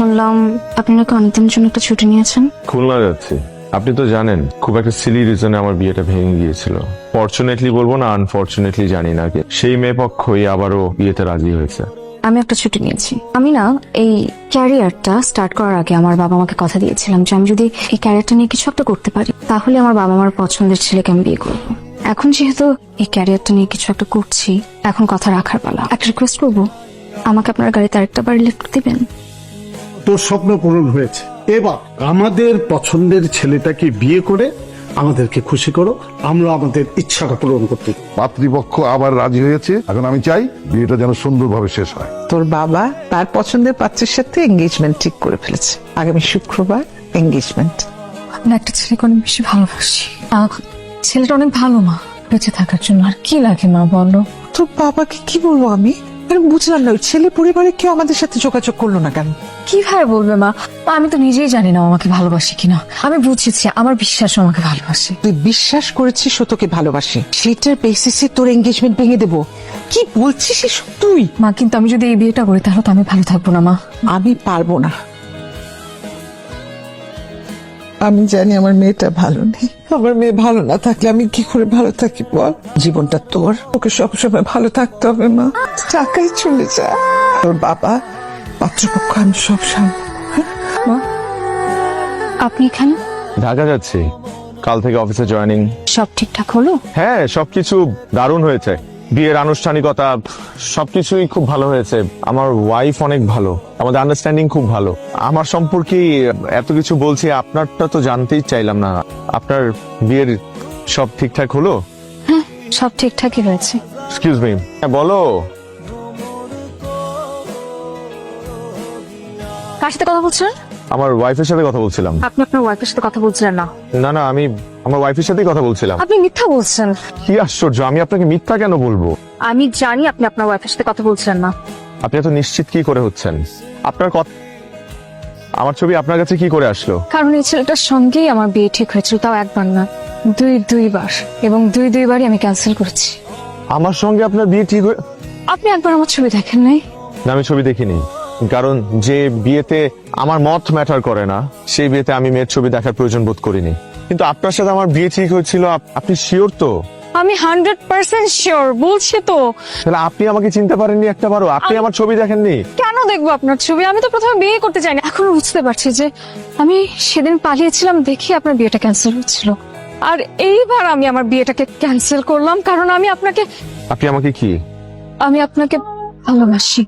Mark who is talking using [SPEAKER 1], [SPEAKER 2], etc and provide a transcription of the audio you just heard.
[SPEAKER 1] শুনলাম আপনি নাকি অনেকদিনের জন্য একটা ছুটি নিয়েছেন।
[SPEAKER 2] খুলনা যাচ্ছি। আপনি তো জানেন খুব একটা সিলি রিজনে আমার বিয়েটা ভেঙে গিয়েছিল। ফরচুনেটলি বলবো না আনফরচুনেটলি জানি না, সেই মেয়ে পক্ষই আবারও বিয়েতে রাজি হয়েছে।
[SPEAKER 1] আমি একটা ছুটি নিয়েছি। আমি না এই ক্যারিয়ারটা স্টার্ট করার আগে আমার বাবা আমাকে কথা দিয়েছিলাম যে আমি যদি এই ক্যারিয়ারটা নিয়ে কিছু একটা করতে পারি তাহলে আমার বাবা আমার পছন্দের ছেলেকে আমি বিয়ে করবো। এখন যেহেতু এই ক্যারিয়ারটা নিয়ে কিছু একটা করছি, এখন কথা রাখার পালা। একটা রিকোয়েস্ট করবো, আমাকে আপনার গাড়িতে আরেকটা বার লিফট দিবেন।
[SPEAKER 3] তোর স্বপ্ন পূরণ হয়েছে, এবার আমাদের পছন্দের ছেলেটাকে বিয়ে করে আমাদেরকে খুশি করো, আমরা আমাদের ইচ্ছাটা পূরণ করতে।
[SPEAKER 4] পাত্রীপক্ষ আবার রাজি হয়েছে। এখন আমি চাই বিয়েটা যেন সুন্দরভাবে শেষ হয়।
[SPEAKER 5] তোর বাবা তার পছন্দের পাত্রের সাথে এঙ্গেজমেন্ট ঠিক করে ফেলেছে। আগামী শুক্রবার এঙ্গেজমেন্ট।
[SPEAKER 1] আমি একটা ছেলেকে অনেক বেশি ভালোবাসি। ছেলেটা অনেক ভালো মা, বেঁচে থাকার জন্য আর কি লাগে মা বলো।
[SPEAKER 5] তোর বাবাকে কি বলবো আমি? বুঝলাম না, ওই ছেলে পরিবারে কেউ আমাদের সাথে যোগাযোগ করলো না কেন?
[SPEAKER 1] কিভাবে বলবে মা? আমি তো নিজেই জানি না আমাকে ভালোবাসে কিনা। আমি বুঝেছি আমার বিশ্বাস আমাকে ভালোবাসে।
[SPEAKER 5] তুই বিশ্বাস করেছিস ও তোকে ভালোবাসে, সেটার বেসিসে তোর এঙ্গেজমেন্ট ভেঙে দেবো? কি বলছিস এসব তুই?
[SPEAKER 1] মা কিন্তু আমি যদি এই বিয়েটা করি তাহলে তো আমি ভালো থাকবো না মা।
[SPEAKER 5] আমি পারবো না। আমি জানি আমার মেয়েটা ভালো নেই। আমার মেয়ে ভালো না থাকলে আমি কি করে ভালো থাকি বল? জীবনটা তোর, ওকে সবসময় ভালো থাকতে হবে মা। টাকাই চলে যায়। তোর বাবা, পাত্রপক্ষ, আমি সব
[SPEAKER 1] মা আপনি এখানে?
[SPEAKER 2] ঢাকা যাচ্ছি, কাল থেকে অফিসে জয়েনিং।
[SPEAKER 1] সব ঠিকঠাক হলো?
[SPEAKER 2] হ্যাঁ, সবকিছু দারুণ হয়েছে। বিয়ের আনুষ্ঠানিকতা সবকিছুই খুব ভালো হয়েছে। আমার ওয়াইফ অনেক ভালো, আমাদের আন্ডারস্ট্যান্ডিং খুব ভালো। আমার সম্পর্কে এত কিছু বলছি, আপনারটা তো জানতেই চাইলাম না। আপনার বিয়ের সব ঠিকঠাক হলো?
[SPEAKER 1] হ্যাঁ, সব ঠিকঠাকই হয়েছে।
[SPEAKER 2] এক্সকিউজ মি, বলো।
[SPEAKER 1] কার সাথে কথা বলছেন?
[SPEAKER 2] আমার ওয়াইফের সাথে কথা বলছিলাম।
[SPEAKER 1] আপনি আপনার ওয়াইফের সাথে কথা বলছিলেন না?
[SPEAKER 2] না না, আমি আমার ওয়াইফের সাথেই কথা বলছিলাম।
[SPEAKER 1] আপনি মিথ্যা বলছেন।
[SPEAKER 2] কি আশ্চর্য, আমি আপনাকে মিথ্যা কেন বলবো?
[SPEAKER 1] আমি জানি আপনি আপনার ওয়াইফের সাথে কথা বলছিলেন না।
[SPEAKER 2] আপনি এত নিশ্চিত কি করে হচ্ছেন? আপনার কথা, আমার ছবি আপনার কাছে কি করে আসলো?
[SPEAKER 1] কারণ এই ছেলেটার সঙ্গেই আমার বিয়ে ঠিক হয়েছিল, তাও একবার না, দুইবার, এবং দুইবারই আমি ক্যান্সেল করেছি।
[SPEAKER 2] আমার সঙ্গে আপনার বিয়ে ঠিক হয়ে?
[SPEAKER 1] আপনি একবার আমার ছবি দেখেন নাই?
[SPEAKER 2] না, আমি ছবি দেখিনি। কারণ যে বিয়েতে আমার মত ম্যাটার করে না, সেই বিয়েতে আমি মেয়ের ছবি দেখার প্রয়োজন বোধ করিনি। কিন্তু আপনার সাথে আমার বিয়ে ঠিক হয়েছিল, আপনি শিওর তো?
[SPEAKER 1] আমি 100% শিওর, বলছি তো।
[SPEAKER 2] তাহলে আপনি আমাকে চিনতে পারেননি একটাবারও? আপনি আমার ছবি দেখেননি?
[SPEAKER 1] কেন দেখবো আপনার ছবি? আমি তো প্রথমে বিয়ে করতে চাইনি, এখন বুঝতে পারছি যে আমি সেদিন পালিয়েছিলাম দেখি আপনার বিয়েটা ক্যান্সেল হচ্ছিল। আর এইবার আমি আমার বিয়েটাকে ক্যান্সেল করলাম কারণ আমি আপনাকে
[SPEAKER 2] আপনি আমাকে কি?
[SPEAKER 1] আমি আপনাকে ভালোবাসি।